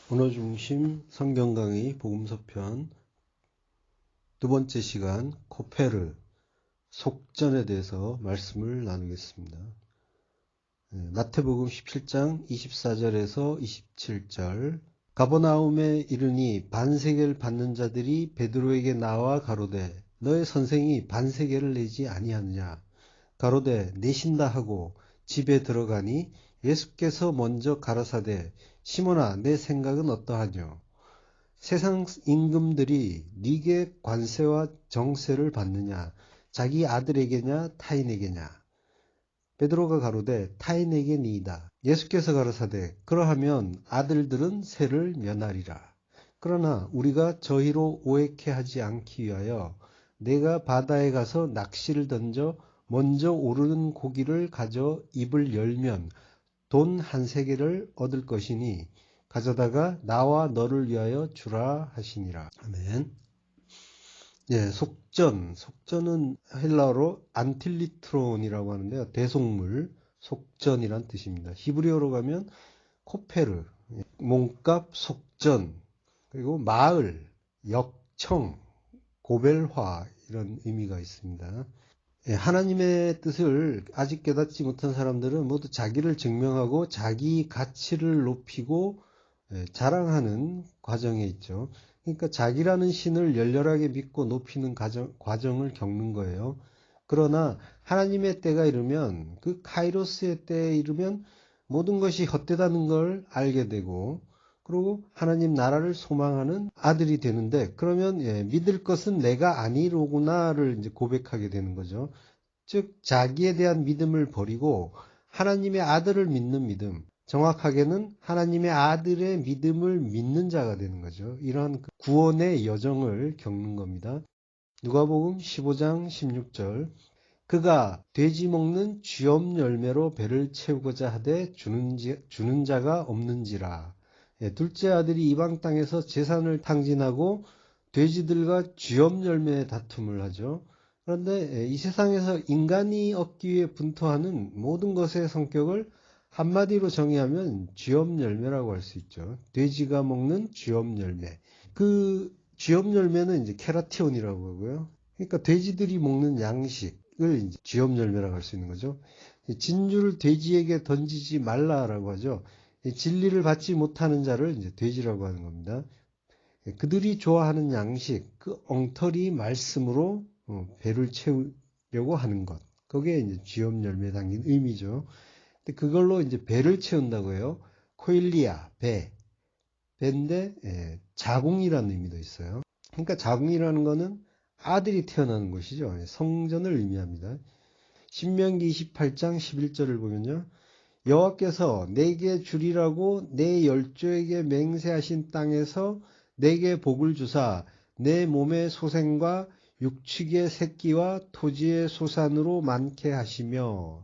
언어중심 성경 강의 복음서 편 두 번째 시간 코페르 속전에 대해서 말씀을 나누겠습니다. 마태복음 17장 24절에서 27절 가버나움에 이르니 반세계를 받는 자들이 베드로에게 나와 가로되 너의 선생이 반세계를 내지 아니하느냐. 가로되 내신다 하고 집에 들어가니 예수께서 먼저 가라사대 시몬아 내 생각은 어떠하뇨. 세상 임금들이 네게 관세와 정세를 받느냐 자기 아들에게냐 타인에게냐. 베드로가 가로되 타인에게니이다. 예수께서 가라사대 그러하면 아들들은 세를 면하리라. 그러나 우리가 저희로 오해케 하지 않기 위하여 내가 바다에 가서 낚시를 던져 먼저 오르는 고기를 가져 입을 열면 돈 한 세겔을 얻을 것이니 가져다가 나와 너를 위하여 주라 하시니라. 아멘. 예, 속전은 헬라어로 안틸리트론이라고 하는데요. 대속물, 속전이란 뜻입니다. 히브리어로 가면 코페르, 몸값, 속전, 그리고 마을, 역청, 고벨화 이런 의미가 있습니다. 예, 하나님의 뜻을 아직 깨닫지 못한 사람들은 모두 자기를 증명하고 자기 가치를 높이고 자랑하는 과정에 있죠. 그러니까 자기라는 신을 열렬하게 믿고 높이는 과정을 겪는 거예요. 그러나 하나님의 때가 이르면 그 카이로스의 때에 이르면 모든 것이 헛되다는 걸 알게 되고 그리고 하나님 나라를 소망하는 아들이 되는데 그러면 믿을 것은 내가 아니로구나를 이제 고백하게 되는 거죠. 즉 자기에 대한 믿음을 버리고 하나님의 아들을 믿는 믿음, 정확하게는 하나님의 아들의 믿음을 믿는 자가 되는 거죠. 이러한 구원의 여정을 겪는 겁니다. 누가복음 15장 16절 그가 돼지 먹는 쥐엄 열매로 배를 채우고자 하되 주는 자가 없는지라. 둘째 아들이 이방 땅에서 재산을 탕진하고 돼지들과 쥐엄 열매의 다툼을 하죠. 그런데 이 세상에서 인간이 얻기 위해 분투하는 모든 것의 성격을 한마디로 정의하면 쥐엄 열매라고 할 수 있죠. 돼지가 먹는 쥐엄 열매. 그 쥐엄 열매는 이제 케라티온이라고 하고요. 그러니까 돼지들이 먹는 양식을 이제 쥐엄 열매라고 할 수 있는 거죠. 진주를 돼지에게 던지지 말라라고 하죠. 진리를 받지 못하는 자를 이제 돼지라고 하는 겁니다. 그들이 좋아하는 양식, 그 엉터리 말씀으로 배를 채우려고 하는 것. 그게 이제 쥐엄 열매에 담긴 의미죠. 근데 그걸로 이제 배를 채운다고 해요. 코일리아, 배인데 자궁이라는 의미도 있어요. 그러니까 자궁이라는 거는 아들이 태어나는 것이죠. 성전을 의미합니다. 신명기 28장 11절을 보면요. 여호와께서 내게 주리라고 내 열조에게 맹세하신 땅에서 내게 복을 주사 내 몸의 소생과 육축의 새끼와 토지의 소산으로 많게 하시며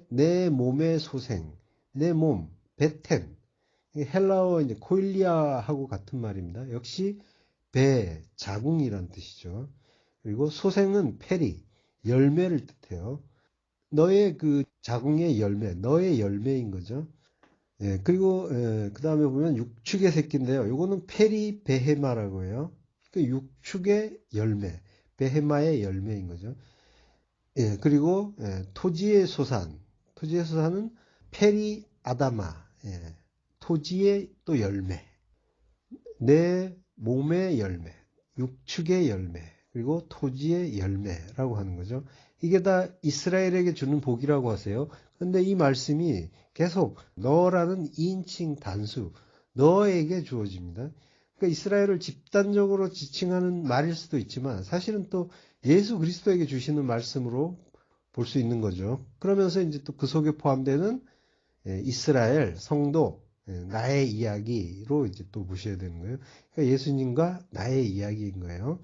내 몸의 소생, 내 몸, 베텐 헬라어 이제 코일리아하고 같은 말입니다. 역시 배, 자궁이란 뜻이죠. 그리고 소생은 페리, 열매를 뜻해요. 너의 그 자궁의 열매, 너의 열매인 거죠. 그리고 그 다음에 보면 육축의 새끼인데요. 요거는 페리 베헤마라고 해요. 그 육축의 열매, 베헤마의 열매인 거죠. 그리고 토지의 소산은 페리 아다마, 토지의 또 열매, 내 몸의 열매, 육축의 열매, 그리고 토지의 열매라고 하는 거죠. 이게 다 이스라엘에게 주는 복이라고 하세요. 그런데 이 말씀이 계속 너라는 2인칭 단수, 너에게 주어집니다. 그러니까 이스라엘을 집단적으로 지칭하는 말일 수도 있지만 사실은 또 예수 그리스도에게 주시는 말씀으로 볼 수 있는 거죠. 그러면서 이제 또 그 속에 포함되는 이스라엘, 성도, 나의 이야기로 이제 또 보셔야 되는 거예요. 그러니까 예수님과 나의 이야기인 거예요.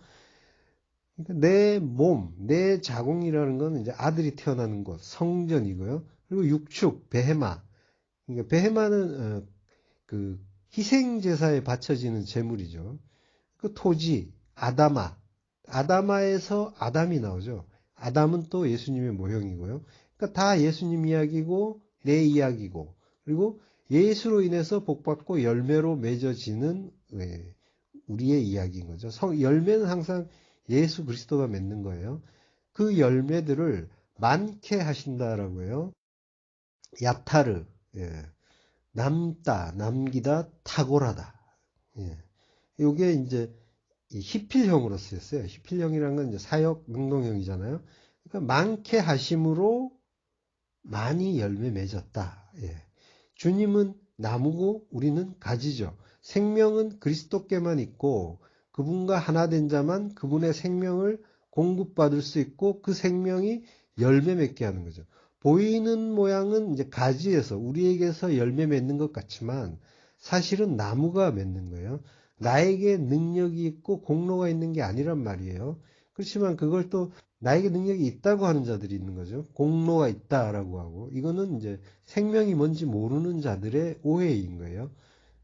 그러니까 내 몸, 내 자궁이라는 건 이제 아들이 태어나는 곳, 성전이고요. 그리고 육축, 베헤마. 그러니까 베헤마는 그 희생 제사에 바쳐지는 제물이죠. 그 토지, 아다마에서 아담이 나오죠. 아담은 또 예수님의 모형이고요. 그러니까 다 예수님 이야기고 내 이야기고 그리고 예수로 인해서 복받고 열매로 맺어지는 우리의 이야기인 거죠. 열매는 항상 예수 그리스도가 맺는 거예요. 그 열매들을 많게 하신다라고 해요. 야타르, 남다, 남기다, 탁월하다. 이게 이제 히필형으로 쓰였어요. 히필형이라는 건 이제 사역 능동형이잖아요. 그러니까 많게 하심으로 많이 열매 맺었다. 주님은 나무고 우리는 가지죠. 생명은 그리스도께만 있고 그분과 하나 된 자만 그분의 생명을 공급받을 수 있고 그 생명이 열매 맺게 하는 거죠. 보이는 모양은 이제 가지에서 우리에게서 열매 맺는 것 같지만 사실은 나무가 맺는 거예요. 나에게 능력이 있고 공로가 있는 게 아니란 말이에요. 그렇지만 그걸 또 나에게 능력이 있다고 하는 자들이 있는 거죠. 공로가 있다라고 하고 이거는 이제 생명이 뭔지 모르는 자들의 오해인 거예요.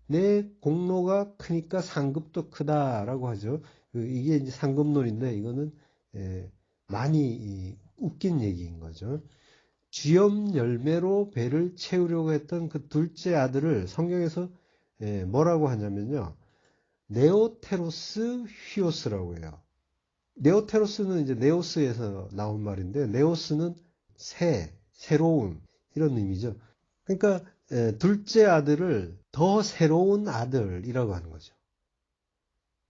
내 공로가 크니까 상급도 크다라고 하죠. 이게 이제 상급론인데 이거는 많이 웃긴 얘기인 거죠. 쥐염 열매로 배를 채우려고 했던 그 둘째 아들을 성경에서 뭐라고 하냐면요. 네오테로스 휘오스라고 해요. 네오테로스는 이제 네오스에서 나온 말인데 네오스는 새로운 이런 의미죠. 그러니까 둘째 아들을 더 새로운 아들이라고 하는 거죠.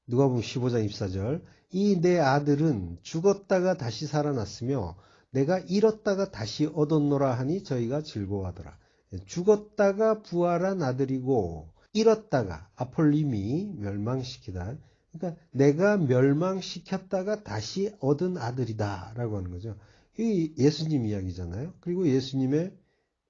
누가복음 15장 24절 이 내 아들은 죽었다가 다시 살아났으며 내가 잃었다가 다시 얻었노라 하니 저희가 즐거워하더라. 죽었다가 부활한 아들이고 잃었다가 아폴림이 멸망시키다. 그러니까 내가 멸망시켰다가 다시 얻은 아들이다 라고 하는 거죠. 이 예수님 이야기잖아요. 그리고 예수님의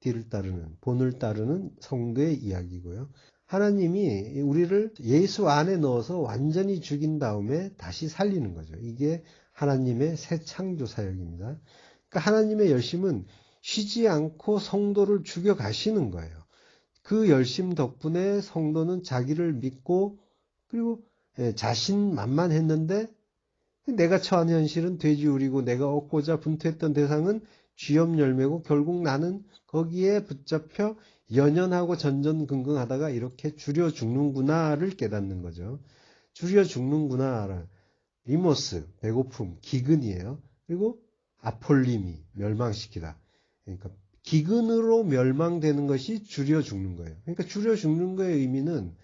뒤를 따르는 본을 따르는 성도의 이야기고요. 하나님이 우리를 예수 안에 넣어서 완전히 죽인 다음에 다시 살리는 거죠. 이게 하나님의 새 창조 사역입니다. 그러니까 하나님의 열심은 쉬지 않고 성도를 죽여 가시는 거예요. 그 열심 덕분에 성도는 자기를 믿고 그리고 자신만만했는데 내가 처한 현실은 돼지우리고 내가 얻고자 분투했던 대상은 쥐염 열매고 결국 나는 거기에 붙잡혀 연연하고 전전긍긍하다가 이렇게 줄여 죽는구나를 깨닫는 거죠. 줄여 죽는구나. 리모스, 배고픔, 기근이에요. 그리고 아폴림이 멸망시키다. 그러니까 기근으로 멸망되는 것이 줄여 죽는 거예요. 그러니까 줄여 죽는 거의 의미는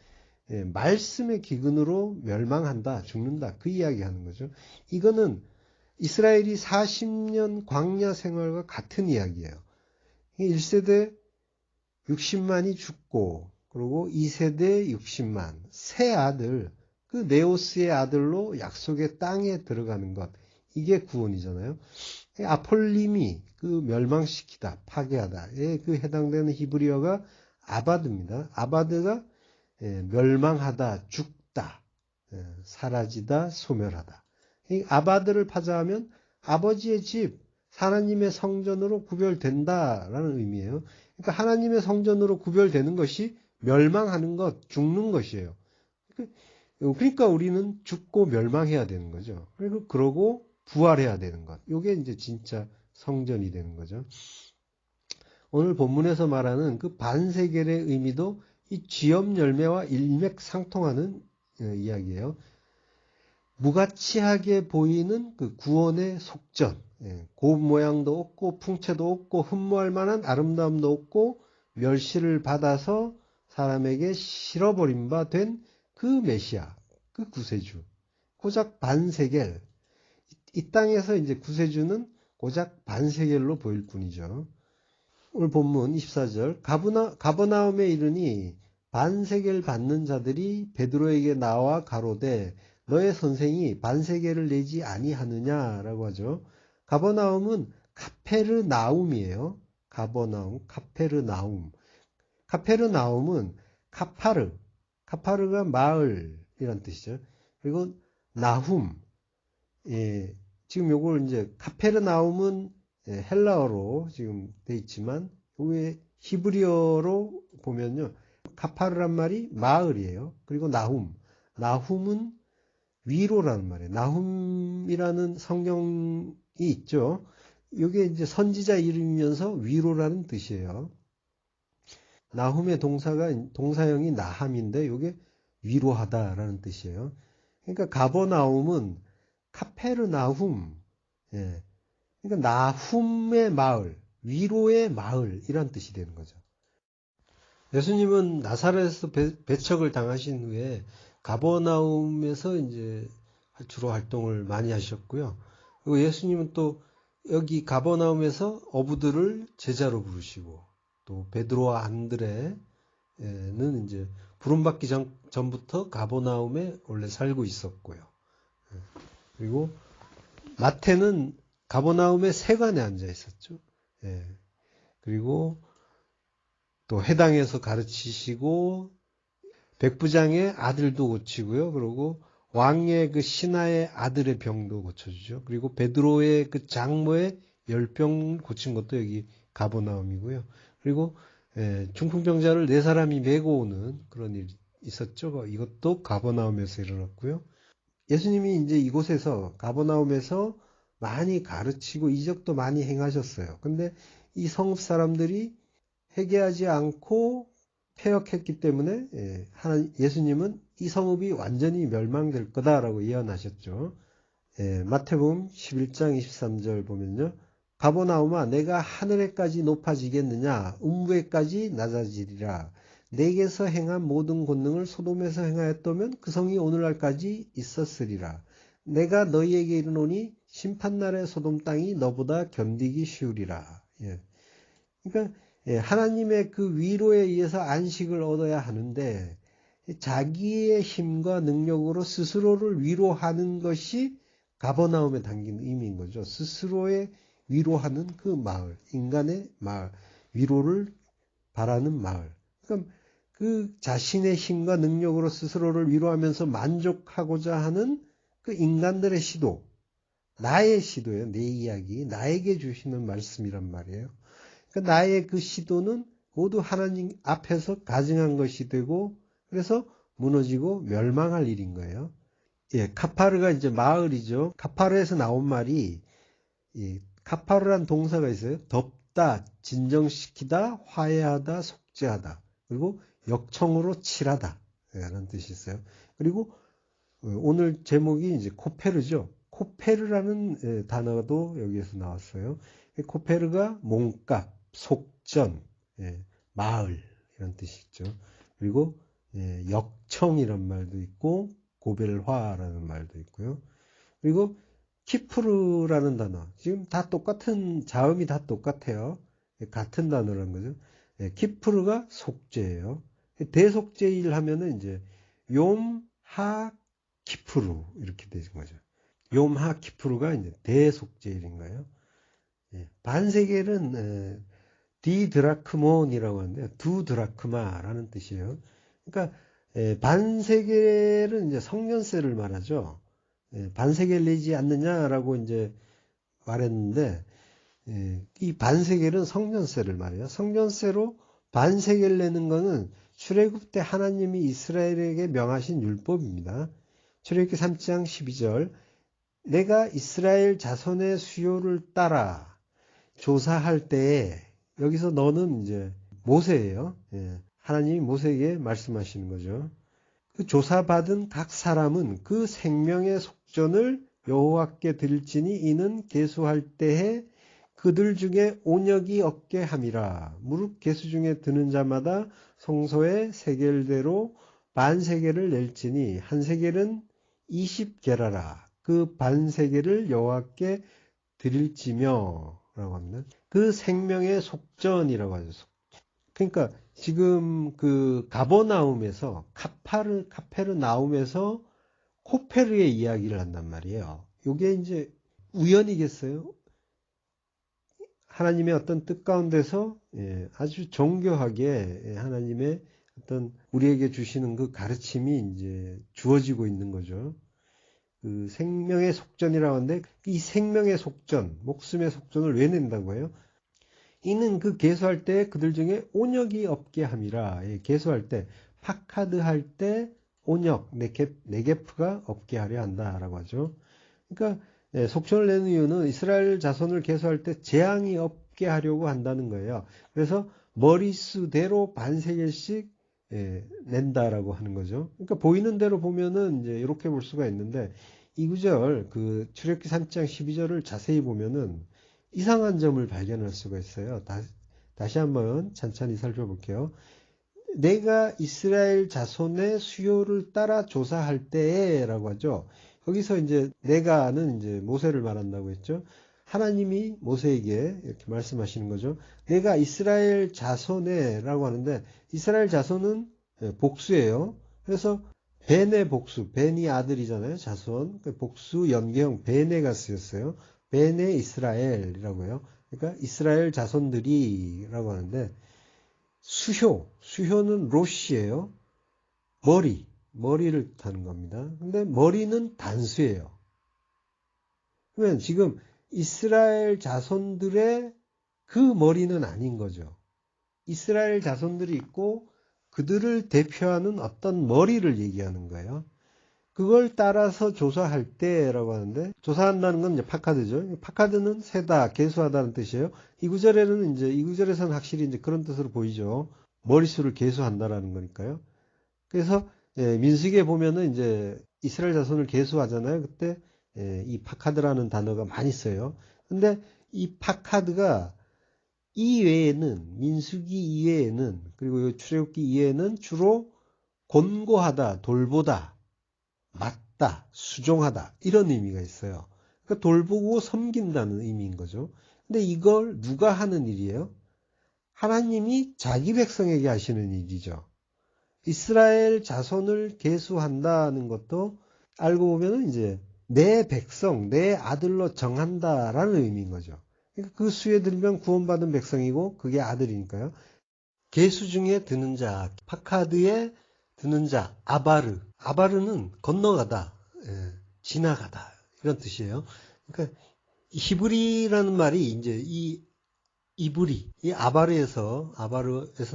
말씀의 기근으로 멸망한다, 죽는다. 그 이야기 하는 거죠. 이거는 이스라엘이 40년 광야 생활과 같은 이야기예요. 1세대 60만이 죽고, 그리고 2세대 60만, 새 아들, 그 네오스의 아들로 약속의 땅에 들어가는 것. 이게 구원이잖아요. 아폴림이 그 멸망시키다, 파괴하다에 그 해당되는 히브리어가 아바드입니다. 아바드가 멸망하다, 죽다, 사라지다, 소멸하다. 이 아바드를 파자하면 아버지의 집, 하나님의 성전으로 구별된다라는 의미예요. 그러니까 하나님의 성전으로 구별되는 것이 멸망하는 것, 죽는 것이에요. 그러니까 우리는 죽고 멸망해야 되는 거죠. 그리고 그러고 부활해야 되는 것. 이게 이제 진짜 성전이 되는 거죠. 오늘 본문에서 말하는 그 반세겔의 의미도 이 쥐염 열매와 일맥상통하는 이야기예요. 무가치하게 보이는 그 구원의 속전, 곱 모양도 없고 풍채도 없고 흠모할 만한 아름다움도 없고 멸시를 받아서 사람에게 실어버린 바 된 그 메시아, 그 구세주, 고작 반세겔. 이 땅에서 이제 구세주는 고작 반세겔로 보일 뿐이죠. 오늘 본문 24절 가버나움에 이르니 반세겔 받는 자들이 베드로에게 나와 가로되 너의 선생이 반세겔을 내지 아니하느냐라고 하죠. 가버나움은 카페르나움이에요. 가버나움, 카페르나움. 카페르나움은 카파르가 마을이란 뜻이죠. 그리고 나훔, 지금 요걸 이제 카페르나움은 헬라어로 지금 돼 있지만 왜 히브리어로 보면요. 카파르란 말이 마을이에요. 그리고 나훔은 위로라는 말이에요. 나훔이라는 성경이 있죠. 이게 이제 선지자 이름이면서 위로라는 뜻이에요. 나훔의 동사형이 나함인데 이게 위로하다라는 뜻이에요. 그러니까 가버나움은 카페르나훔, 예. 그러니까 나훔의 마을, 위로의 마을이란 뜻이 되는 거죠. 예수님은 나사렛에서 배척을 당하신 후에 가버나움에서 이제 주로 활동을 많이 하셨고요. 그리고 예수님은 또 여기 가버나움에서 어부들을 제자로 부르시고 또 베드로와 안드레는 이제 부름받기 전부터 가버나움에 원래 살고 있었고요. 그리고 마태는 가버나움의 세관에 앉아 있었죠. 예. 그리고 또 회당에서 가르치시고 백부장의 아들도 고치고요. 그리고 왕의 그 신하의 아들의 병도 고쳐주죠. 그리고 베드로의 그 장모의 열병 고친 것도 여기 가버나움이고요. 그리고 중풍병자를 4사람이 메고 오는 그런 일이 있었죠. 이것도 가버나움에서 일어났고요. 예수님이 이제 이곳에서 가버나움에서 많이 가르치고 이적도 많이 행하셨어요. 근데 이 성읍 사람들이 회개하지 않고 폐역했기 때문에 예수님은 이 성읍이 완전히 멸망될 거다라고 예언하셨죠. 마태복음 11장 23절 보면요. 가버나움아 내가 하늘에까지 높아지겠느냐 음부에까지 낮아지리라. 내게서 행한 모든 권능을 소돔에서 행하였다면 그 성이 오늘날까지 있었으리라. 내가 너희에게 이르노니 심판날의 소돔 땅이 너보다 견디기 쉬우리라. 그러니까 하나님의 그 위로에 의해서 안식을 얻어야 하는데 자기의 힘과 능력으로 스스로를 위로하는 것이 가버나움에 담긴 의미인 거죠. 스스로의 위로하는 그 마을, 인간의 마을, 위로를 바라는 마을. 그러니까 그 자신의 힘과 능력으로 스스로를 위로하면서 만족하고자 하는 그 인간들의 시도, 나의 시도예요. 내 이야기, 나에게 주시는 말씀이란 말이에요. 그러니까 나의 그 시도는 모두 하나님 앞에서 가증한 것이 되고 그래서 무너지고 멸망할 일인 거예요. 카파르가 이제 마을이죠. 카파르에서 나온 말이 카파르란 동사가 있어요. 덮다, 진정시키다, 화해하다, 속죄하다. 그리고 역청으로 칠하다 라는 뜻이 있어요. 그리고 오늘 제목이 이제 코페르죠. 코페르라는 단어도 여기에서 나왔어요. 코페르가 몸값, 속전, 마을 이런 뜻이 있죠. 그리고 역청이란 말도 있고 고벨화라는 말도 있고요. 그리고 키프르라는 단어. 지금 다 똑같은 자음이 다 똑같아요. 같은 단어라는 거죠. 키프르가 속죄예요. 대속죄일 하면은 이제 욤하 키프루 이렇게 되는 거죠. 욤하 키프루가 이제 대속죄일인 거예요. 반세겔은 디드라크몬이라고 하는데 두 드라크마라는 뜻이에요. 그러니까 반세겔은 이제 성년세를 말하죠. 반세겔 내지 않느냐라고 이제 말했는데 이 반세겔은 성년세를 말해요. 성년세로 반세겔 내는 거는 출애굽 때 하나님이 이스라엘에게 명하신 율법입니다. 출애굽기 3장 12절 내가 이스라엘 자손의 수요를 따라 조사할 때에 여기서 너는 이제 모세예요. 하나님이 모세에게 말씀하시는 거죠. 그 조사받은 각 사람은 그 생명의 속전을 여호와께 드릴지니 이는 계수할 때에 그들 중에 온역이 없게 함이라. 무릇 계수 중에 드는 자마다 성소의 세겔대로 반세겔을 낼지니 한 세겔은 20게라라. 그 반세겔을 여호와께 드릴지며 라고 합니다. 그 생명의 속전이라고 하죠. 그러니까 지금 그 가버나움에서 카페르나움에서 코페르의 이야기를 한단 말이에요. 이게 이제 우연이겠어요? 하나님의 어떤 뜻 가운데서 아주 정교하게 하나님의 어떤 우리에게 주시는 그 가르침이 이제 주어지고 있는 거죠. 그 생명의 속전이라고 하는데 이 생명의 속전, 목숨의 속전을 왜 낸다고 해요? 이는 그 계수할 때 그들 중에 온역이 없게 함이라. 계수할 때 파카드 할 때 온역, 네게프가 없게 하려 한다라고 하죠. 그러니까 속전을 내는 이유는 이스라엘 자손을 계수할 때 재앙이 없게 하려고 한다는 거예요. 그래서 머릿수대로 반세겔씩 낸다라고 하는 거죠. 그러니까 보이는 대로 보면은 이제 이렇게 볼 수가 있는데 이 구절 그 출애굽기 3장 12절을 자세히 보면은 이상한 점을 발견할 수가 있어요. 다시 한번 찬찬히 살펴볼게요. 내가 이스라엘 자손의 수요를 따라 조사할 때에라고 하죠. 여기서 이제 내가는 이제 모세를 말한다고 했죠. 하나님이 모세에게 이렇게 말씀하시는 거죠. 내가 이스라엘 자손에라고 하는데 이스라엘 자손은 복수예요. 그래서 벤의 복수, 벤이 아들이잖아요. 자손. 복수 연계형 벤에가 쓰였어요. 벤의 이스라엘이라고요. 그러니까 이스라엘 자손들이라고 하는데 수효는 로시예요. 머리를 뜻하는 겁니다. 근데 머리는 단수예요. 그러면 지금 이스라엘 자손들의 그 머리는 아닌 거죠. 이스라엘 자손들이 있고 그들을 대표하는 어떤 머리를 얘기하는 거예요. 그걸 따라서 조사할 때라고 하는데 조사한다는 건 이제 파카드죠. 파카드는 세다, 계수하다는 뜻이에요. 이 구절에서는 확실히 이제 그런 뜻으로 보이죠. 머릿수를 계수한다라는 거니까요. 그래서 민수기에 보면은 이제 이스라엘 자손을 계수하잖아요. 그때 이 파카드라는 단어가 많이 써요. 근데 이 파카드가 이외에는 민수기 이외에는 그리고 출애굽기 이외에는 주로 권고하다, 돌보다, 맞다, 수종하다 이런 의미가 있어요. 그러니까 돌보고 섬긴다는 의미인 거죠. 근데 이걸 누가 하는 일이에요? 하나님이 자기 백성에게 하시는 일이죠. 이스라엘 자손을 계수한다는 것도 알고 보면 이제 내 백성, 내 아들로 정한다라는 의미인 거죠. 그러니까 그 수에 들면 구원받은 백성이고 그게 아들이니까요. 계수 중에 드는 자, 파카드에 드는 자, 아바르는 건너가다, 지나가다 이런 뜻이에요. 그러니까 히브리라는 말이 이제 이 아바르에서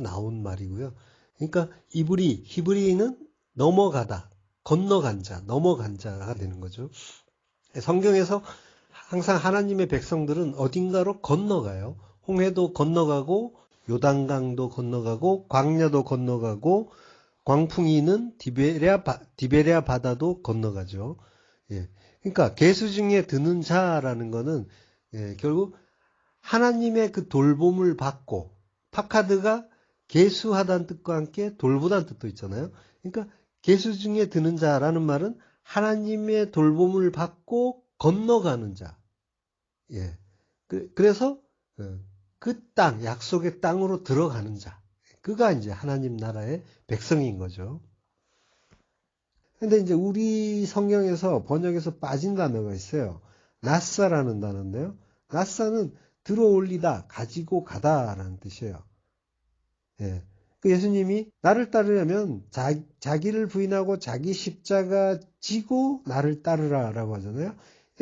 나온 말이고요. 그러니까 히브리는 넘어가다, 건너간 자, 넘어간 자가 되는 거죠. 성경에서 항상 하나님의 백성들은 어딘가로 건너가요. 홍해도 건너가고 요단강도 건너가고 광야도 건너가고 광풍이는 디베레아 바다도 건너가죠. 예. 그러니까 계수 중에 드는 자라는 거는 결국 하나님의 그 돌봄을 받고 파카드가 계수하다는 뜻과 함께 돌보다는 뜻도 있잖아요. 그러니까 계수 중에 드는 자라는 말은 하나님의 돌봄을 받고 건너가는 자. 예. 그래서 그 땅, 약속의 땅으로 들어가는 자. 그가 이제 하나님 나라의 백성인 거죠. 근데 이제 우리 성경에서 번역에서 빠진 단어가 있어요. 나사라는 단어인데요. 나사는 들어올리다, 가지고 가다라는 뜻이에요. 예. 그 예수님이 나를 따르려면 자기를 부인하고 자기 십자가 지고 나를 따르라라고 하잖아요.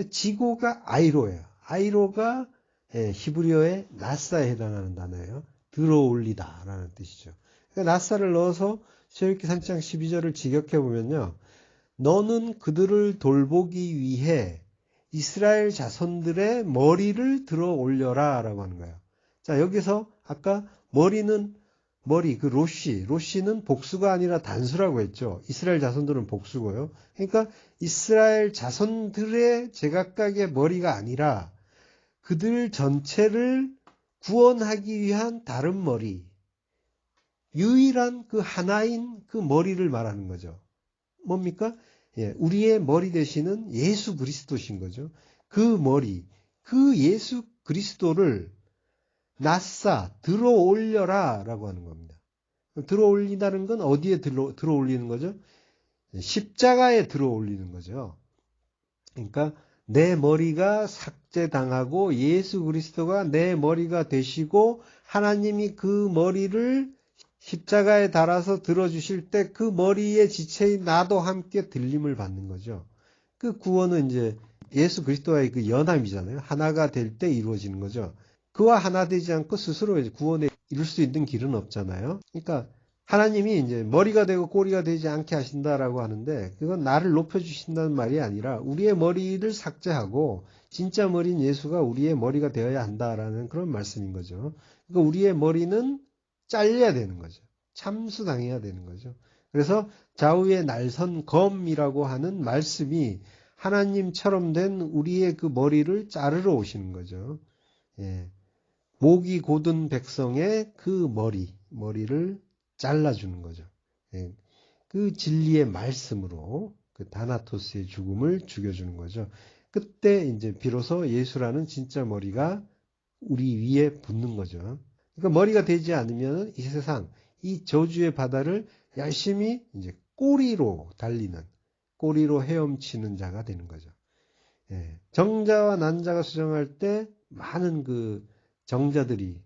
지고가 아이로예요. 아이로가 히브리어의 나사에 해당하는 단어예요. 들어올리다라는 뜻이죠. 그러니까 나사를 넣어서 출애굽기 3장 12절을 직역해 보면요. 너는 그들을 돌보기 위해 이스라엘 자손들의 머리를 들어 올려라 라고 하는 거예요. 자, 여기서 아까 그 로시는 복수가 아니라 단수라고 했죠. 이스라엘 자손들은 복수고요. 그러니까 이스라엘 자손들의 제각각의 머리가 아니라 그들 전체를 구원하기 위한 다른 머리, 유일한 그 하나인 그 머리를 말하는 거죠. 뭡니까? 우리의 머리 되시는 예수 그리스도신 거죠. 그 머리, 그 예수 그리스도를 들어 올려라 라고 하는 겁니다. 들어 올린다는 건 어디에 들어 올리는 거죠? 십자가에 들어 올리는 거죠. 그러니까 내 머리가 삭제당하고 예수 그리스도가 내 머리가 되시고 하나님이 그 머리를 십자가에 달아서 들어주실 때 그 머리의 지체인 나도 함께 들림을 받는 거죠. 그 구원은 이제 예수 그리스도와의 그 연합이잖아요. 하나가 될 때 이루어지는 거죠. 그와 하나 되지 않고 스스로 이제 구원에 이룰 수 있는 길은 없잖아요. 그러니까 하나님이 이제 머리가 되고 꼬리가 되지 않게 하신다라고 하는데 그건 나를 높여주신다는 말이 아니라 우리의 머리를 삭제하고 진짜 머리인 예수가 우리의 머리가 되어야 한다라는 그런 말씀인 거죠. 그러니까 우리의 머리는 잘려야 되는 거죠. 참수당해야 되는 거죠. 그래서 좌우의 날선 검이라고 하는 말씀이 하나님처럼 된 우리의 그 머리를 자르러 오시는 거죠. 예. 목이 곧은 백성의 그 머리를 잘라주는 거죠. 예. 그 진리의 말씀으로 그 다나토스의 죽음을 죽여주는 거죠. 그때 이제 비로소 예수라는 진짜 머리가 우리 위에 붙는 거죠. 그러니까 머리가 되지 않으면 이 세상, 이 저주의 바다를 열심히 이제 꼬리로 달리는, 꼬리로 헤엄치는 자가 되는 거죠. 예. 정자와 난자가 수정할 때 많은 그 정자들이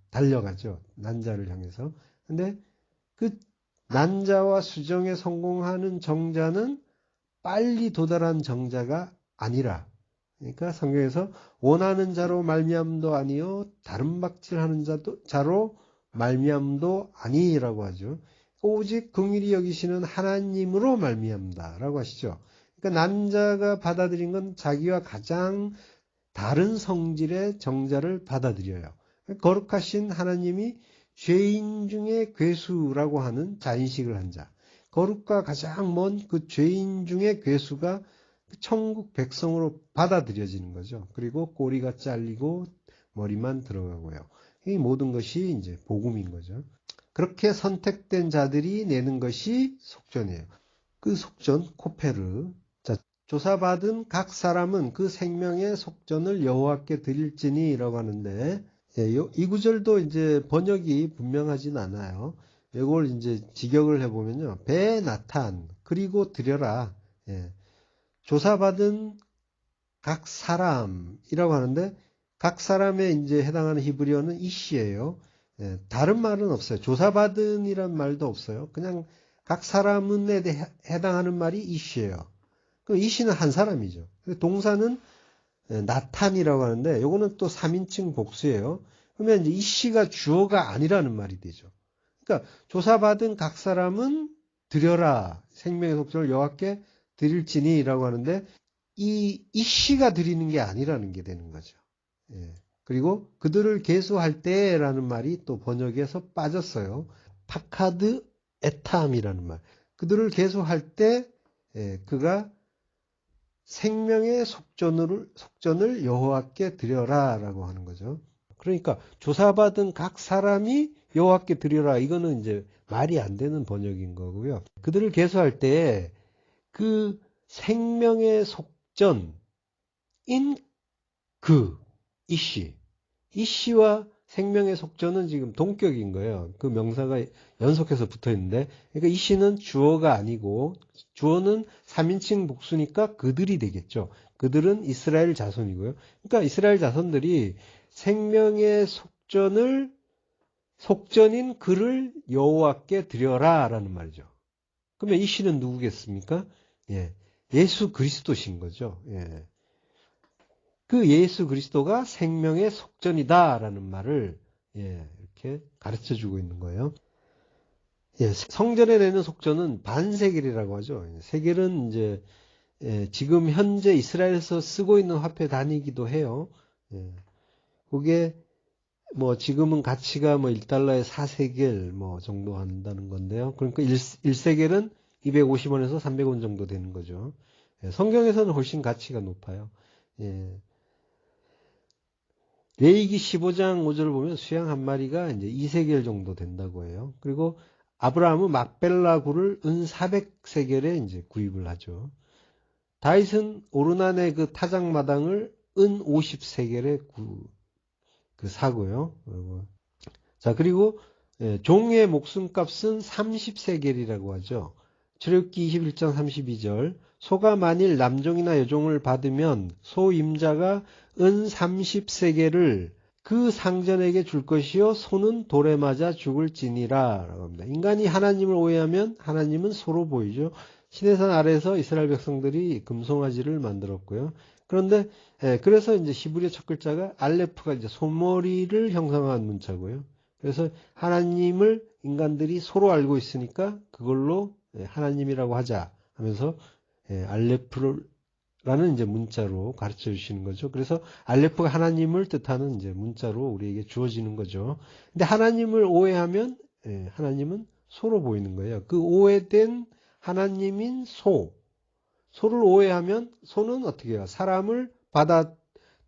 달려가죠. 난자를 향해서. 근데 그 난자와 수정에 성공하는 정자는 빨리 도달한 정자가 아니라, 그러니까 성경에서 원하는 자로 말미암도 아니요 다른 박질하는 자로 말미암도 아니라고 하죠. 오직 긍휼히 여기시는 하나님으로 말미암다라고 하시죠. 그러니까 난자가 받아들인 건 자기와 가장 다른 성질의 정자를 받아들여요. 거룩하신 하나님이 죄인 중에 괴수라고 하는 자인식을 한 자. 거룩과 가장 먼 그 죄인 중에 괴수가 천국 백성으로 받아들여지는 거죠. 그리고 꼬리가 잘리고 머리만 들어가고요. 이 모든 것이 이제 복음인 거죠. 그렇게 선택된 자들이 내는 것이 속전이에요. 그 속전, 코페르. 자, 조사받은 각 사람은 그 생명의 속전을 여호와께 드릴지니라고 하는데, 이 구절도 이제 번역이 분명하진 않아요. 이걸 이제 직역을 해보면요. 배 나탄, 그리고 드려라. 조사받은 각 사람이라고 하는데, 각 사람에 이제 해당하는 히브리어는 이시예요. 다른 말은 없어요. 조사받은이란 말도 없어요. 그냥 각 사람에 해당하는 말이 이시예요. 그 이시는 한 사람이죠. 동사는 나탄이라고 하는데, 요거는 또 3인칭 복수예요. 그러면 이제 이시가 주어가 아니라는 말이 되죠. 그러니까 조사받은 각 사람은 드려라. 생명의 속전을 여호와께 드릴지니라고 하는데, 이 이시가 드리는 게 아니라는 게 되는 거죠. 그리고 그들을 계수할 때라는 말이 또 번역에서 빠졌어요. 파카드 에탐이라는 말. 그들을 계수할 때 그가 생명의 속전을 여호와께 드려라라고 하는 거죠. 그러니까 조사받은 각 사람이 여호와께 드려라. 이거는 이제 말이 안 되는 번역인 거고요. 그들을 계수할 때 그 생명의 속전인 그 이씨와 생명의 속전은 지금 동격인 거예요. 그 명사가 연속해서 붙어 있는데, 그러니까 이씨는 주어가 아니고, 주어는 3인칭 복수니까 그들이 되겠죠. 그들은 이스라엘 자손이고요. 그러니까 이스라엘 자손들이 생명의 속전인 그를 여호와께 드려라라는 말이죠. 그러면 이씨는 누구겠습니까? 예수 그리스도신 거죠. 그 예수 그리스도가 생명의 속전이다라는 말을 이렇게 가르쳐 주고 있는 거예요. 성전에 내는 속전은 반세겔이라고 하죠. 세겔은 이제 지금 현재 이스라엘에서 쓰고 있는 화폐 단위이기도 해요. 그게 뭐 지금은 가치가 뭐 1달러에 4세겔 뭐 정도 한다는 건데요. 그러니까 1세겔은 250원에서 300원 정도 되는 거죠. 성경에서는 훨씬 가치가 높아요. 레위기 15장 5절을 보면 수양 한 마리가 이제 2세겔 정도 된다고 해요. 그리고 아브라함은 막벨라 굴을 은 400세겔에 이제 구입을 하죠. 다윗은 오르난의 그 타작마당을 은 50세겔에 사고요. 자, 그리고 종의 목숨값은 30세겔이라고 하죠. 출애굽기 21장 32절. 소가 만일 남종이나 여종을 받으면 소 임자가 은 30세겔을 그 상전에게 줄 것이요 소는 돌에 맞아 죽을지니라 라고 합니다. 인간이 하나님을 오해하면 하나님은 소로 보이죠. 시내산 아래에서 이스라엘 백성들이 금송아지를 만들었고요. 그런데 그래서 이제 히브리어 첫 글자가 알레프가 이제 소머리를 형상한 문자고요. 그래서 하나님을 인간들이 소로 알고 있으니까 그걸로 하나님이라고 하자 하면서 알레프를 라는 이제 문자로 가르쳐 주시는 거죠. 그래서 알레프가 하나님을 뜻하는 이제 문자로 우리에게 주어지는 거죠. 근데 하나님을 오해하면 하나님은 소로 보이는 거예요. 그 오해된 하나님인 소를 오해하면 소는 어떻게 해요? 사람을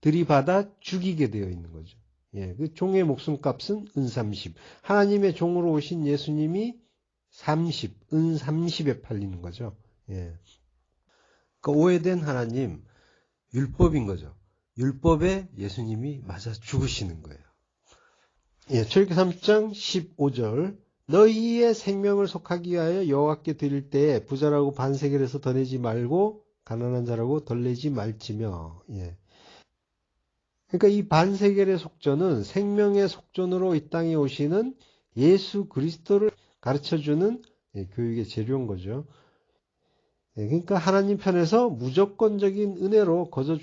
들이받아 죽이게 되어 있는 거죠. 예, 그 종의 목숨값은 은 30. 하나님의 종으로 오신 예수님이 30, 은 30에 팔리는 거죠. 예. 그 오해된 하나님, 율법인 거죠. 율법에 예수님이 맞아 죽으시는 거예요. 예, 출애굽기 3장 15절. 너희의 생명을 속하기 위하여 여호와께 드릴 때에 부자라고 반세겔에서 더 내지 말고 가난한 자라고 덜 내지 말지며. 예. 그러니까 이 반세겔의 속전은 생명의 속전으로 이 땅에 오시는 예수 그리스도를 가르쳐주는 교육의 재료인 거죠. 그러니까 하나님 편에서 무조건적인 은혜로 거저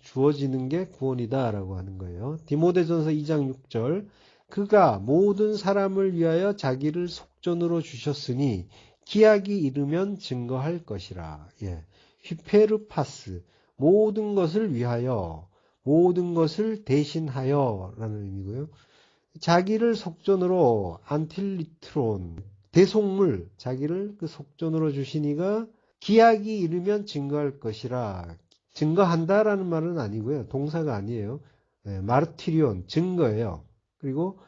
주어지는 게 구원이다라고 하는 거예요. 디모데전서 2장 6절 그가 모든 사람을 위하여 자기를 속전으로 주셨으니 기약이 이르면 증거할 것이라. 예. 휘페르파스 모든 것을 위하여 모든 것을 대신하여 라는 의미고요. 자기를 속전으로 안틸리트론 대속물 자기를 그 속전으로 주시니가 기약이 이르면 증거할 것이라. 증거한다라는 말은 아니고요. 동사가 아니에요. 마르티리온 증거예요. 그리고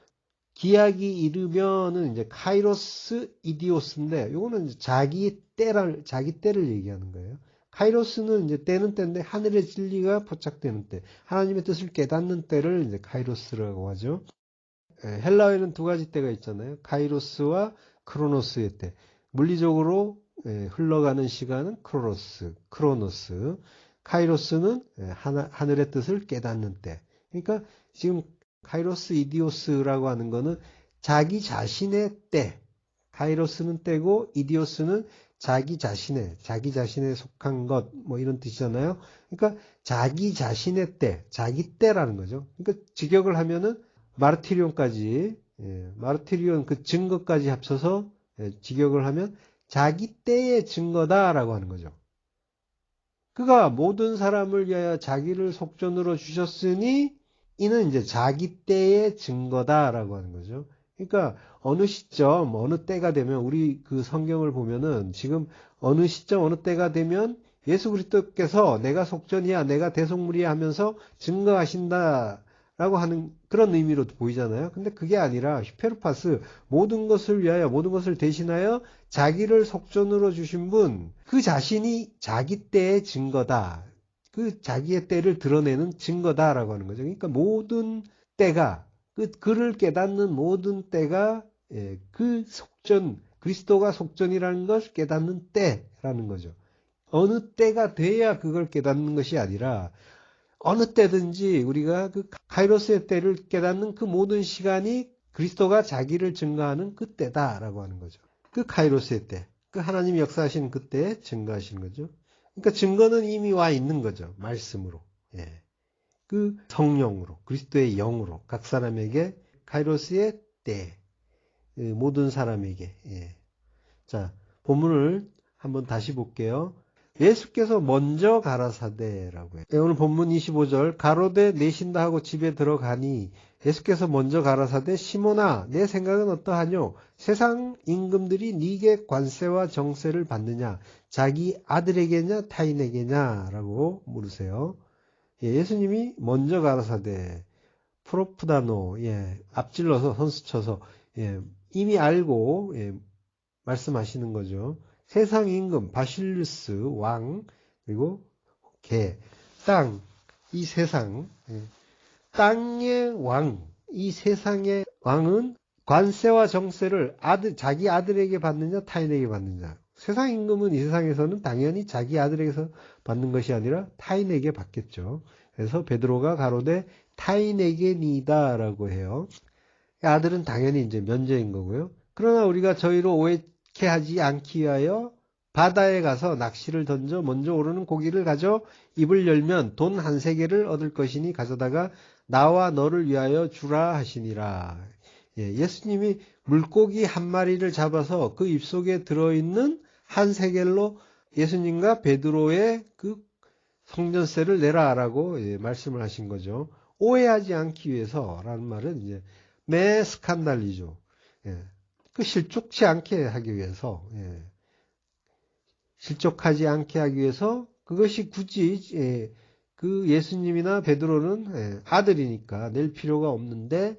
기약이 이르면은 이제 카이로스 이디오스인데 요거는 이제 자기 때를 얘기하는 거예요. 카이로스는 이제 때는 때인데 하늘의 진리가 포착되는 때, 하나님의 뜻을 깨닫는 때를 이제 카이로스라고 하죠. 헬라어에는 두 가지 때가 있잖아요. 카이로스와 크로노스의 때. 물리적으로 흘러가는 시간은 크로노스. 카이로스는 하늘의 뜻을 깨닫는 때. 그러니까 지금 카이로스 이디오스라고 하는 거는 자기 자신의 때. 카이로스는 때고 이디오스는 자기 자신에 속한 것, 뭐 이런 뜻이잖아요. 그러니까 자기 자신의 때, 자기 때라는 거죠. 그러니까 직역을 하면은 마르티리온까지, 마르티리온 그 증거까지 합쳐서 직역을 하면 자기 때의 증거다라고 하는 거죠. 그가 모든 사람을 위하여 자기를 속전으로 주셨으니 이는 이제 자기 때의 증거다라고 하는 거죠. 그러니까 어느 시점, 어느 때가 되면 우리 그 성경을 보면은 지금 어느 시점, 어느 때가 되면 예수 그리스도께서 내가 속전이야, 내가 대속물이야 하면서 증거하신다라고 하는 그런 의미로 보이잖아요. 근데 그게 아니라 휘페르파스 모든 것을 위하여, 모든 것을 대신하여 자기를 속전으로 주신 분, 그 자신이 자기 때의 증거다. 그 자기의 때를 드러내는 증거다라고 하는 거죠. 그러니까 모든 때가 그를 깨닫는 모든 때가 그 속전 그리스도가 속전이라는 것을 깨닫는 때라는 거죠. 어느 때가 돼야 그걸 깨닫는 것이 아니라 어느 때든지 우리가 그 카이로스의 때를 깨닫는 그 모든 시간이 그리스도가 자기를 증거하는 그 때다라고 하는 거죠. 그 카이로스의 때, 그 하나님이 역사하시는 그때에 증거하시는 거죠. 그러니까 증거는 이미 와 있는 거죠. 말씀으로. 예. 그 성령으로, 그리스도의 영으로 각 사람에게 카이로스의 때, 모든 사람에게. 예. 자, 본문을 한번 다시 볼게요. 예수께서 먼저 가라사대라고 해요. 오늘 본문 25절 가로되 내신다 하고 집에 들어가니 예수께서 먼저 가라사대 시몬아 내 생각은 어떠하뇨? 세상 임금들이 네게 관세와 정세를 받느냐? 자기 아들에게냐 타인에게냐? 라고 물으세요. 예수님이 먼저 가라사대 프로프다노 앞질러서 선수쳐서 이미 알고 말씀하시는 거죠. 세상 임금 바실루스 왕 그리고 땅 이 세상 땅의 왕 이 세상의 왕은 관세와 정세를 자기 아들에게 받느냐 타인에게 받느냐. 세상 임금은 이 세상에서는 당연히 자기 아들에게서 받는 것이 아니라 타인에게 받겠죠. 그래서 베드로가 가로되 타인에게니다라고 해요. 아들은 당연히 이제 면제인 거고요. 그러나 우리가 저희로 오해케 하지 않기 위하여 바다에 가서 낚시를 던져 먼저 오르는 고기를 가져 입을 열면 돈 한 세겔을 얻을 것이니 가져다가 나와 너를 위하여 주라 하시니라. 예수님이 물고기 한 마리를 잡아서 그 입속에 들어있는 한 세겔로 예수님과 베드로의 그 성전세를 내라라고 말씀을 하신 거죠. 오해하지 않기 위해서라는 말은 이제 매 스칸달리죠. 예. 그 실족치 않게 하기 위해서, 실족하지 않게 하기 위해서 그것이 굳이 그 예수님이나 베드로는 아들이니까 낼 필요가 없는데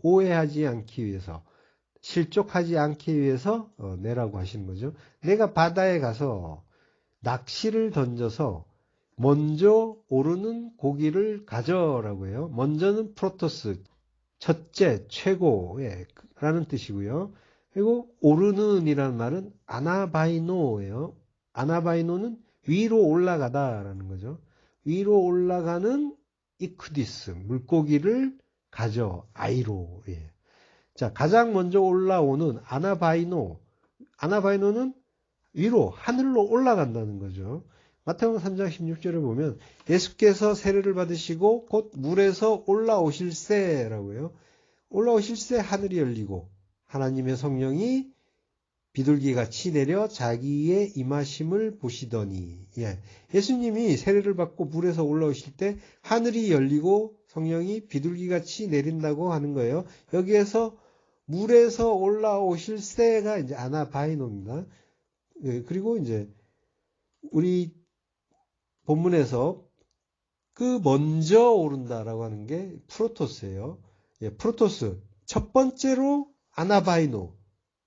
오해하지 않기 위해서, 실족하지 않기 위해서 내라고 하시는 거죠. 내가 바다에 가서 낚시를 던져서 먼저 오르는 고기를 가져라고 해요. 먼저는 프로토스, 첫째, 최고라는 뜻이고요. 그리고 오르는이라는 말은 아나바이노예요. 아나바이노는 위로 올라가다라는 거죠. 위로 올라가는 이크디스, 물고기를 가져, 아이로. 자, 가장 먼저 올라오는 아나바이노는 위로, 하늘로 올라간다는 거죠. 마태복음 3장 16절에 보면 예수께서 세례를 받으시고 곧 물에서 올라오실새라고요. 올라오실새 하늘이 열리고 하나님의 성령이 비둘기같이 내려 자기의 임하심을 보시더니, 예수님이 세례를 받고 물에서 올라오실 때 하늘이 열리고 성령이 비둘기같이 내린다고 하는 거예요. 여기에서 물에서 올라오실 새가 이제 아나바이노입니다. 그리고 이제 우리 본문에서 그 먼저 오른다라고 하는 게 프로토스예요. 프로토스. 첫 번째로 아나바이노.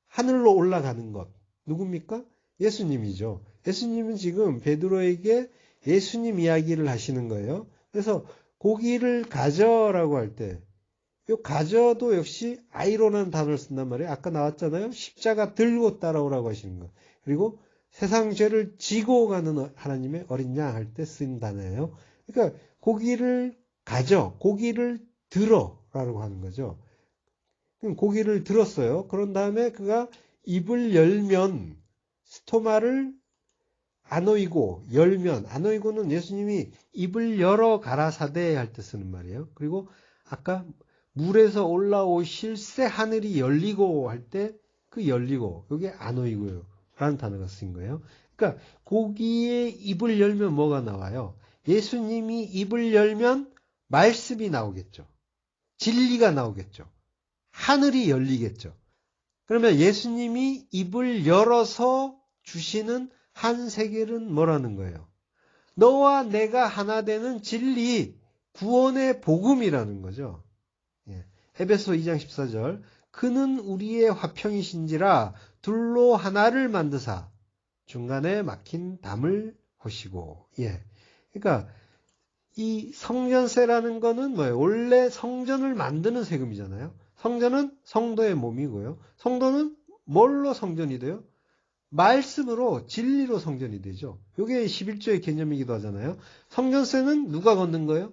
하늘로 올라가는 것. 누굽니까? 예수님이죠. 예수님은 지금 베드로에게 예수님 이야기를 하시는 거예요. 그래서 고기를 가져라고 할 때, 이 가져도 역시 아이로라는 단어를 쓴단 말이에요. 아까 나왔잖아요. 십자가 들고 따라오라고 하시는 거. 그리고 세상 죄를 지고 가는 하나님의 어린 양 할 때 쓴 단어예요. 그러니까 고기를 가져, 고기를 들어라고 하는 거죠. 고기를 들었어요. 그런 다음에 그가 입을 열면 스토마를 아노이고 열면, 아노이고는 예수님이 입을 열어 가라사대 할 때 쓰는 말이에요. 그리고 아까 물에서 올라오실 새 하늘이 열리고 할 때 그 열리고, 이게 아노이고요 라는 단어가 쓰인 거예요. 그러니까 고기의 입을 열면 뭐가 나와요? 예수님이 입을 열면 말씀이 나오겠죠. 진리가 나오겠죠. 하늘이 열리겠죠. 그러면 예수님이 입을 열어서 주시는 한 세계는 뭐라는 거예요? 너와 내가 하나 되는 진리, 구원의 복음이라는 거죠. 에베소 2장 14절. 그는 우리의 화평이신지라 둘로 하나를 만드사 중간에 막힌 담을 허시고. 그러니까 이 성전세라는 거는 뭐예요? 원래 성전을 만드는 세금이잖아요. 성전은 성도의 몸이고요. 성도는 뭘로 성전이 돼요? 말씀으로, 진리로 성전이 되죠. 이게 11조의 개념이기도 하잖아요. 성전세는 누가 걷는 거예요?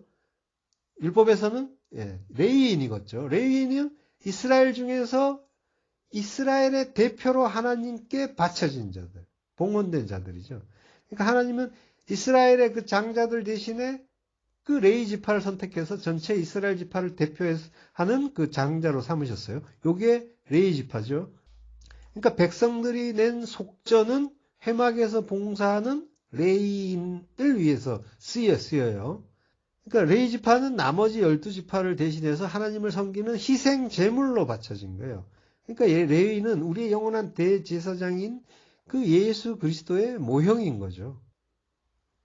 율법에서는 레위인이 걷죠. 레위인은 이스라엘 중에서 이스라엘의 대표로 하나님께 바쳐진 자들, 봉헌된 자들이죠. 그러니까 하나님은 이스라엘의 그 장자들 대신에 그 레위 지파를 선택해서 전체 이스라엘 지파를 대표하는 그 장자로 삼으셨어요. 요게 레위 지파죠. 그러니까 백성들이 낸 속전은 회막에서 봉사하는 레위인을 위해서 쓰여요. 그러니까 레위 지파는 나머지 12지파를 대신해서 하나님을 섬기는 희생 제물로 바쳐진 거예요. 그러니까 레위는 우리의 영원한 대제사장인 그 예수 그리스도의 모형인 거죠.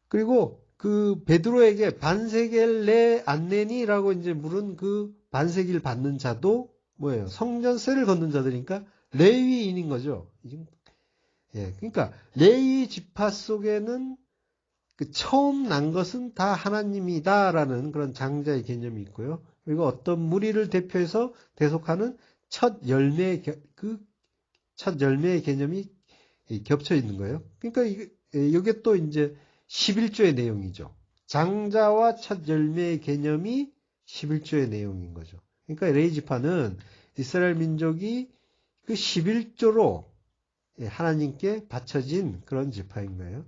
그리고 그 베드로에게 반세겔 내 안 내니라고 이제 물은 그 반세기를 받는 자도 뭐예요? 성전세를 걷는 자들이니까 레위인인 거죠. 그러니까 레위 지파 속에는 그 처음 난 것은 다 하나님이다라는 그런 장자의 개념이 있고요. 그리고 어떤 무리를 대표해서 대속하는 첫 열매의 개념이 겹쳐 있는 거예요. 그러니까 이게 또 이제 11조의 내용이죠. 장자와 첫 열매의 개념이 11조의 내용인 거죠. 그러니까 레위 지파는 이스라엘 민족이 그 11조로 하나님께 바쳐진 그런 지파인 거예요.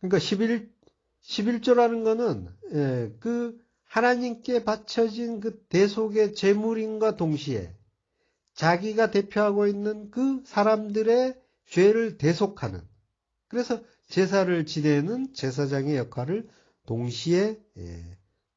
그러니까 11조라는 거는 그 하나님께 바쳐진 그 대속의 제물인과 동시에 자기가 대표하고 있는 그 사람들의 죄를 대속하는, 그래서 제사를 지내는 제사장의 역할을 동시에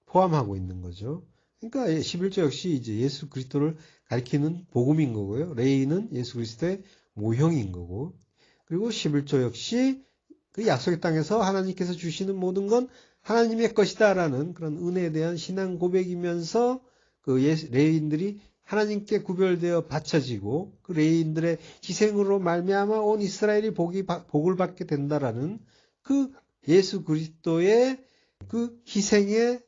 포함하고 있는 거죠. 그러니까 11조 역시 이제 예수 그리스도를 가리키는 복음인 거고요. 레위는 예수 그리스도의 모형인 거고, 그리고 11조 역시 그 약속의 땅에서 하나님께서 주시는 모든 건 하나님의 것이다라는 그런 은혜에 대한 신앙 고백이면서 그 레위인들이 하나님께 구별되어 바쳐지고 그 레위인들의 희생으로 말미암아 온 이스라엘이 복을 받게 된다라는 그 예수 그리스도의 그 희생의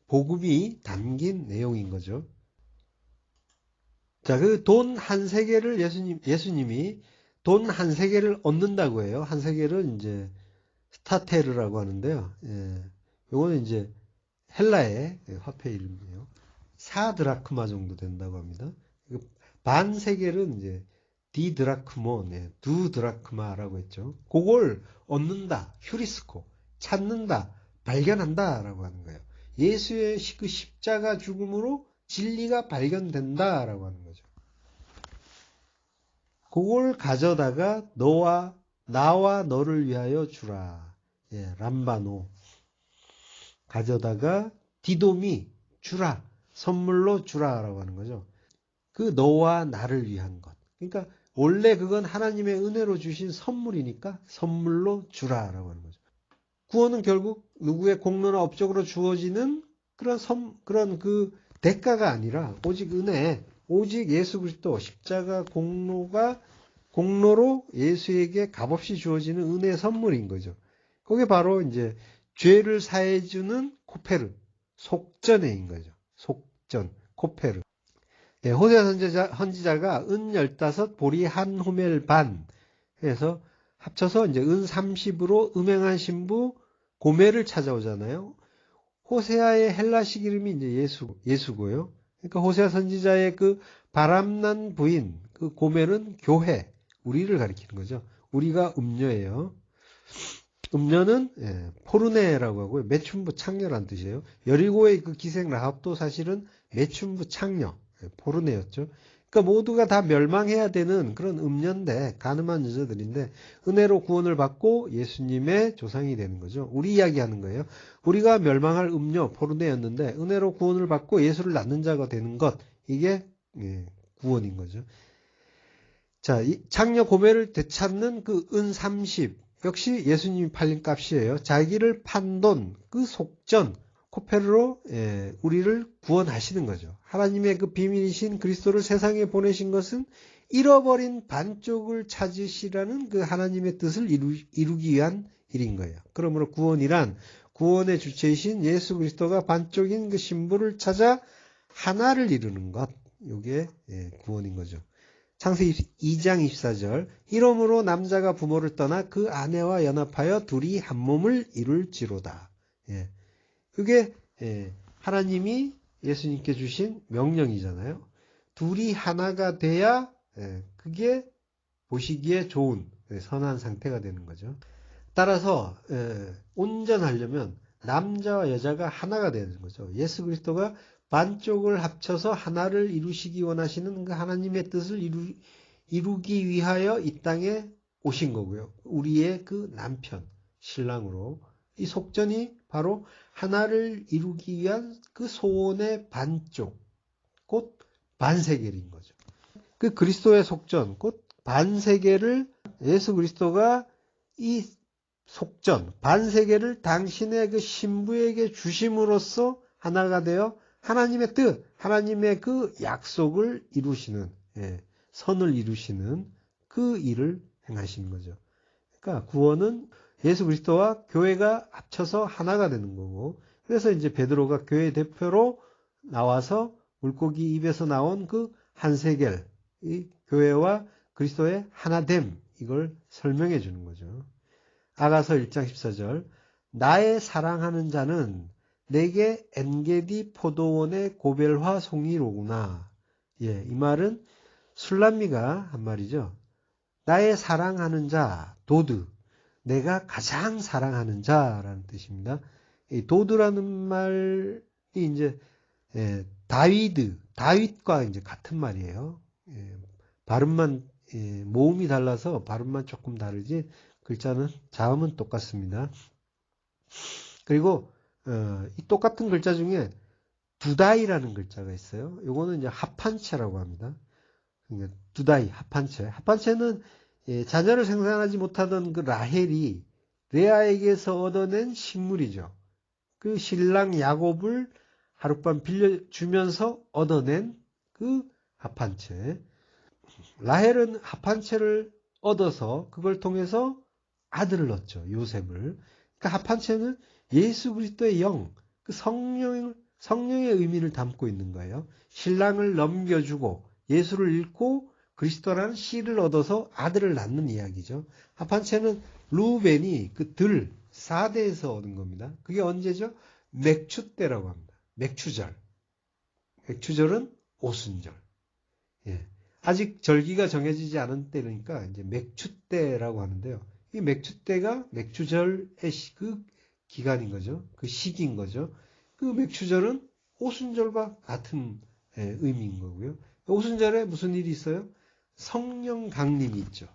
복음이 담긴 내용인 거죠. 자, 그 돈 한 세겔을 예수님이 돈 한 세겔을 얻는다고 해요. 한 세겔은 이제 스타테르라고 하는데요. 요거는 이제 헬라의 화폐 이름이에요. 4드라크마 정도 된다고 합니다. 반 세겔은 이제 디드라크몬, 두 드라크마라고 했죠. 그걸 얻는다, 휴리스코, 찾는다, 발견한다라고 하는 거예요. 예수의 그 십자가 죽음으로 진리가 발견된다라고 하는 거죠. 그걸 가져다가 나와 너를 위하여 주라. 람바노. 가져다가 디도미 주라. 선물로 주라라고 하는 거죠. 그 너와 나를 위한 것. 그러니까 원래 그건 하나님의 은혜로 주신 선물이니까 선물로 주라라고 하는 거죠. 구원은 결국 누구의 공로나 업적으로 주어지는 그런 그 대가가 아니라 오직 은혜, 오직 예수 그리스도 십자가 공로로 예수에게 값없이 주어지는 은혜의 선물인 거죠. 그게 바로 이제 죄를 사해주는 코페르, 속전회인 거죠. 속전, 코페르. 호세아 선지자가 은 15, 보리 한 호멜 반 해서 합쳐서 이제 은 30으로 음행한 신부 고멜을 찾아오잖아요. 호세아의 헬라식 이름이 이제 예수고요. 그러니까 호세아 선지자의 그 바람난 부인, 그 고멜은 교회, 우리를 가리키는 거죠. 우리가 음녀예요. 음녀는 포르네라고 하고요. 매춘부 창녀란 뜻이에요. 여리고의 그 기생 라합도 사실은 매춘부 창녀, 포르네였죠. 그러니까 모두가 다 멸망해야 되는 그런 음녀인데, 가늠한 여자들인데 은혜로 구원을 받고 예수님의 조상이 되는 거죠. 우리 이야기하는 거예요. 우리가 멸망할 음녀 포르네였는데 은혜로 구원을 받고 예수를 낳는 자가 되는 것, 이게 구원인 거죠. 자, 이 창녀 고멜을 되찾는 그 은 30 역시 예수님이 팔린 값이에요. 자기를 판 돈, 그 속전, 코페르로 우리를 구원하시는 거죠. 하나님의 그 비밀이신 그리스도를 세상에 보내신 것은 잃어버린 반쪽을 찾으시라는 그 하나님의 뜻을 이루기 위한 일인 거예요. 그러므로 구원이란 구원의 주체이신 예수 그리스도가 반쪽인 그 신부를 찾아 하나를 이루는 것, 이게 구원인 거죠. 창세기 2장 24절 이러므로 남자가 부모를 떠나 그 아내와 연합하여 둘이 한 몸을 이룰지로다. 그게 하나님이 예수님께 주신 명령이잖아요. 둘이 하나가 돼야 그게 보시기에 좋은 선한 상태가 되는 거죠. 따라서 온전하려면 남자와 여자가 하나가 되는 거죠. 예수 그리스도가 반쪽을 합쳐서 하나를 이루시기 원하시는 그 하나님의 뜻을 이루기 위하여 이 땅에 오신 거고요. 우리의 그 남편, 신랑으로 이 속전이 바로 하나를 이루기 위한 그 소원의 반쪽, 곧 반세겔인 거죠. 그 그리스도의 속전, 곧 반세겔을 예수 그리스도가 이 속전, 반세겔을 당신의 그 신부에게 주심으로써 하나가 되어 하나님의 뜻, 하나님의 그 약속을 이루시는, 선을 이루시는 그 일을 행하시는 거죠. 그러니까 구원은 예수 그리스도와 교회가 합쳐서 하나가 되는 거고, 그래서 이제 베드로가 교회 대표로 나와서 물고기 입에서 나온 그 한세겔, 이 교회와 그리스도의 하나됨, 이걸 설명해 주는 거죠. 아가서 1장 14절, 나의 사랑하는 자는 내게 엔게디 포도원의 고벨화 송이로구나. 이 말은 술람미가 한 말이죠. 나의 사랑하는 자, 도드, 내가 가장 사랑하는 자라는 뜻입니다. 이 도드라는 말이 이제 다윗과 이제 같은 말이에요. 발음만 모음이 달라서 발음만 조금 다르지 글자는 자음은 똑같습니다. 그리고 이 똑같은 글자 중에 두다이라는 글자가 있어요. 요거는 이제 합한체라고 합니다. 그러니까 두다이, 합한체. 합한체는 자녀를 생산하지 못하던 그 라헬이 레아에게서 얻어낸 식물이죠. 그 신랑 야곱을 하룻밤 빌려주면서 얻어낸 그 합한체. 라헬은 합한체를 얻어서 그걸 통해서 아들을 얻죠. 요셉을. 그러니까 합한체는 예수 그리스도의 영, 그 성령의 의미를 담고 있는 거예요. 신랑을 넘겨주고 예수를 잃고 그리스도라는 씨를 얻어서 아들을 낳는 이야기죠. 합한체는 루벤이 그 들, 4대에서 얻은 겁니다. 그게 언제죠? 맥추 때라고 합니다. 맥추절. 맥추절은 오순절. 예. 아직 절기가 정해지지 않은 때니까 이제 맥추 때라고 하는데요. 이 맥추 때가 맥추절의 그 기간인 거죠. 그 시기인 거죠. 그 맥추절은 오순절과 같은 의미인 거고요. 오순절에 무슨 일이 있어요? 성령 강림이 있죠.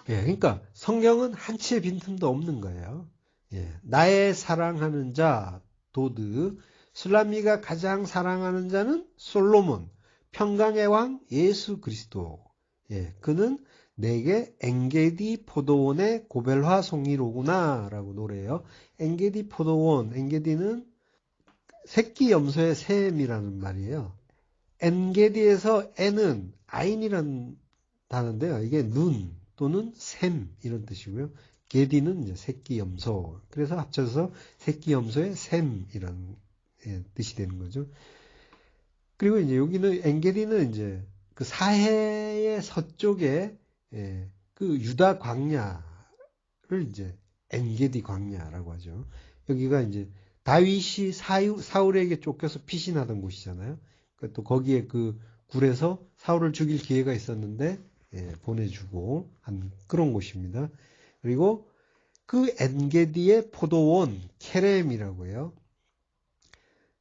예, 그러니까 성경은 한치의 빈틈도 없는 거예요. 예, 나의 사랑하는 자 도드, 술람미가 가장 사랑하는 자는 솔로몬, 평강의 왕 예수 그리스도. 예, 그는 내게 엔게디 포도원의 고벨화 송이로구나 라고 노래해요. 엔게디 포도원, 엔게디는 새끼 염소의 샘이라는 말이에요. 엔게디에서 N은 아인이라는 단어인데요. 이게 눈 또는 샘 이런 뜻이고요. 게디는 이제 새끼 염소. 그래서 합쳐서 새끼 염소의 샘이라는 뜻이 되는 거죠. 그리고 이제 여기는 엔게디는 이제 그 사해의 서쪽에 그 유다 광야를 이제 엔게디 광야라고 하죠. 여기가 이제 다윗이 사울에게 쫓겨서 피신하던 곳이잖아요. 또 거기에 그 굴에서 사울을 죽일 기회가 있었는데 보내주고 한 그런 곳입니다. 그리고 그 엔게디의 포도원 케렘이라고 해요.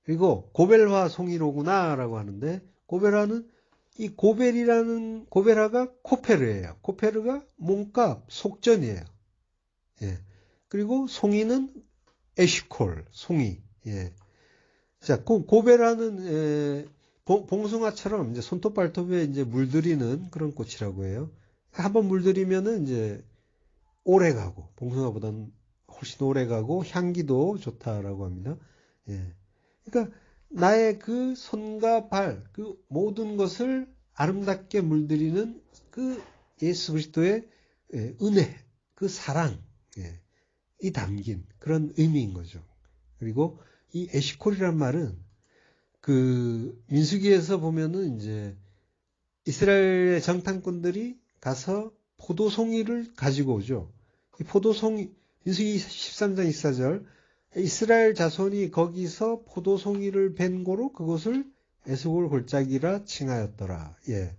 그리고 고벨화 송이로구나 라고 하는데 고벨화는 이 고벨화가 코페르예요. 코페르가 몸값, 속전이에요. 예. 그리고 송이는 에시콜, 송이. 예. 자, 고벨화는 봉숭아처럼 이제 손톱 발톱에 이제 물들이는 그런 꽃이라고 해요. 한번 물들이면은 이제 오래 가고 봉숭아보다는 훨씬 오래 가고 향기도 좋다라고 합니다. 예. 그러니까 나의 그 손과 발, 그 모든 것을 아름답게 물들이는 그 예수 그리스도의 은혜, 그 사랑, 이 담긴 그런 의미인 거죠. 그리고 이 에시콜이란 말은 그 민수기에서 보면은 이제 이스라엘의 정탐꾼들이 가서 포도송이를 가지고 오죠. 이 포도송이 민수기 13장 24절 이스라엘 자손이 거기서 포도송이를 벤 고로 그것을 에스골 골짜기라 칭하였더라. 예.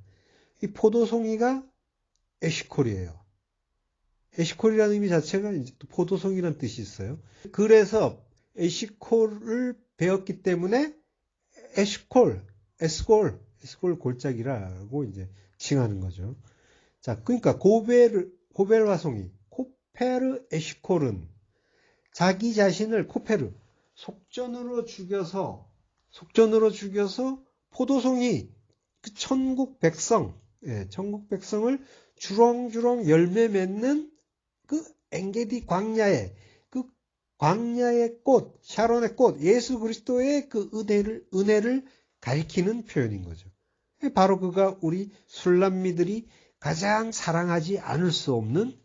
이 포도송이가 에시콜이에요. 에시콜이라는 의미 자체가 이제 또 포도송이라는 뜻이 있어요. 그래서 에시콜을 배웠기 때문에 에스골 골짜기라고 이제 칭하는 거죠. 자, 그러니까 고벨화송이, 코페르 에시콜은 자기 자신을 코페르, 속전으로 죽여서 포도송이, 그 천국 백성을 주렁주렁 열매 맺는 그 엔게디 광야의 그 광야의 꽃, 샤론의 꽃, 예수 그리스도의 그 은혜를 가리키는 표현인 거죠. 바로 그가 우리 술람미들이 가장 사랑하지 않을 수 없는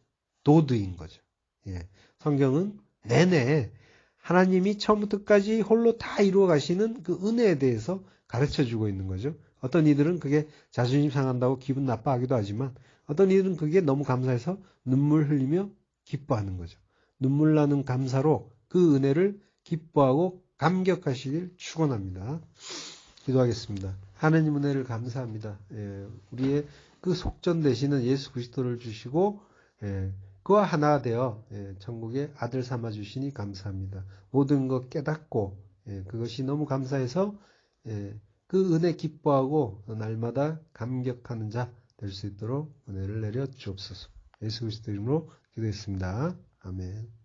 도드인 거죠. 예, 성경은 내내 하나님이 처음부터 끝까지 홀로 다 이루어 가시는 그 은혜에 대해서 가르쳐 주고 있는 거죠. 어떤 이들은 그게 자존심 상한다고 기분 나빠하기도 하지만 어떤 이들은 그게 너무 감사해서 눈물 흘리며 기뻐하는 거죠. 눈물 나는 감사로 그 은혜를 기뻐하고 감격하시길 축원합니다. 기도하겠습니다. 하나님 은혜를 감사합니다. 우리의 그 속전 되시는 예수 그리스도를 주시고 그와 하나 되어 천국의 아들 삼아 주시니 감사합니다. 모든 것 깨닫고 그것이 너무 감사해서 그 은혜 기뻐하고 날마다 감격하는 자 될 수 있도록 은혜를 내려 주옵소서. 예수 그리스도 이름으로 기도했습니다. 아멘.